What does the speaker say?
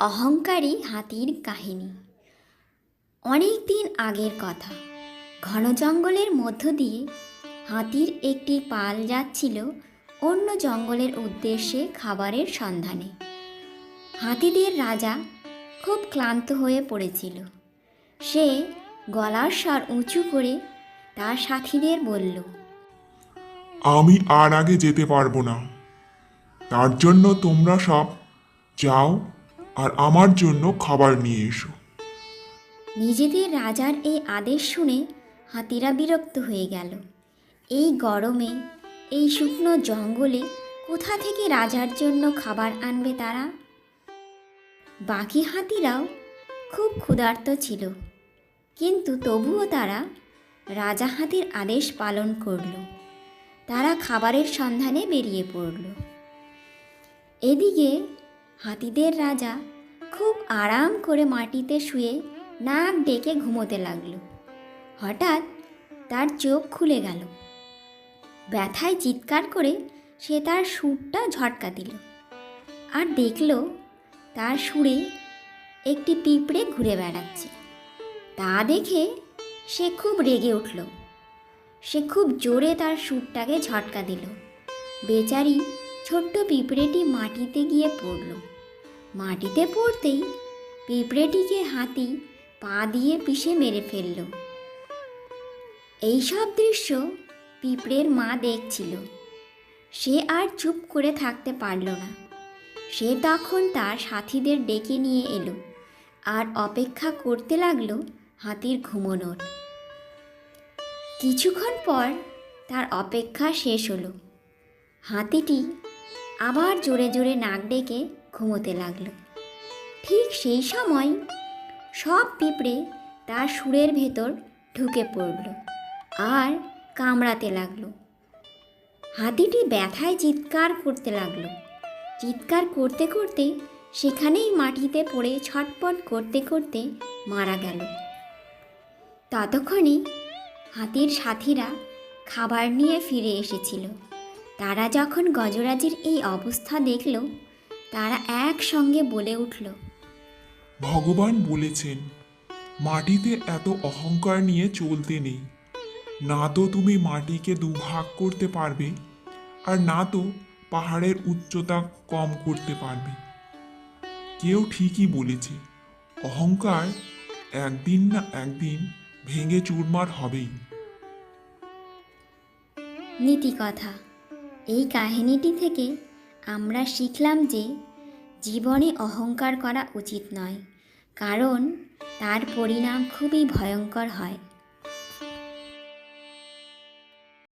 অহংকারী হাতির কাহিনী। অনেক দিন আগের কথা। ঘন জঙ্গলের মধ্য দিয়ে হাতির একটি পাল যাচ্ছিল অন্য জঙ্গলের উদ্দেশ্যে খাবারের সন্ধানে। হাতিদের রাজা খুব ক্লান্ত হয়ে পড়েছিল। সে গলার স্বর উঁচু করে তার সাথীদের বলল, আমি আর আগে যেতে পারবো না। তার জন্য তোমরা সব যাও আর আমার জন্য খাবার নিয়ে এসো। নিজেদের রাজার এই আদেশ শুনে হাতিরা বিরক্ত হয়ে গেল। এই গরমে, এই শুকনো জঙ্গলে কোথা থেকে রাজার জন্য খাবার আনবে তারা? বাকি হাতিরাও খুব ক্ষুধার্ত ছিল, কিন্তু তবুও তারা রাজা হাতির আদেশ পালন করল। তারা খাবারের সন্ধানে বেরিয়ে পড়ল। এদিকে হাতিদের রাজা খুব আরাম করে মাটিতে শুয়ে নাক ডেকে ঘুমোতে লাগলো। হঠাৎ তার চোখ খুলে গেল। ব্যথায় চিৎকার করে সে তার সুরটা ঝটকা দিল আর দেখল তার সুরে একটি পিঁপড়ে ঘুরে বেড়াচ্ছে। তা দেখে সে খুব রেগে উঠল। সে খুব জোরে তার সুরটাকে ঝটকা দিল। বেচারি ছোট্ট পিঁপড়েটি মাটিতে গিয়ে পড়ল। মাটিতে পড়তেই পিঁপড়েটিকে হাতি পা দিয়ে পিষে মেরে ফেলল। এইসব দৃশ্য পিঁপড়ের মা দেখছিল। সে আর চুপ করে থাকতে পারল না। সে তখন তার সাথীদের ডেকে নিয়ে এলো আর অপেক্ষা করতে লাগলো হাতির ঘুমানোর। কিছুক্ষণ পর তার অপেক্ষা শেষ হলো। হাতিটি আবার জোরে জোরে নাক ডেকে ঘুমোতে লাগলো। ঠিক সেই সময় সব পিঁপড়ে তার সুরের ভেতর ঢুকে পড়ল আর কামড়াতে লাগলো। হাতিটি ব্যথায় চিৎকার করতে লাগলো। চিৎকার করতে করতে সেখানেই মাটিতে পড়ে ছটপট করতে করতে মারা গেল। ততক্ষণে হাতির সাথীরা খাবার নিয়ে ফিরে এসেছিল। তারা যখন গজরাজের এই অবস্থা দেখল, তারা একসঙ্গে বলে উঠল, ভগবান বলেছেন মাটিতে এত অহংকার নিয়ে চলতে নেই। না তো তুমি মাটিকে দুভাগ করতে পারবে, আর না তো পাহাড়ের উচ্চতা কম করতে পারবে। কেউ ঠিকই বলেছে, অহংকার একদিন না একদিন ভেঙে চুরমার হবেই। নীতিকথা। এই কাহিনীটি থেকে আমরা শিখলাম যে জীবনে অহংকার করা উচিত নয়, কারণ তার পরিণাম খুবই ভয়ঙ্কর হয়।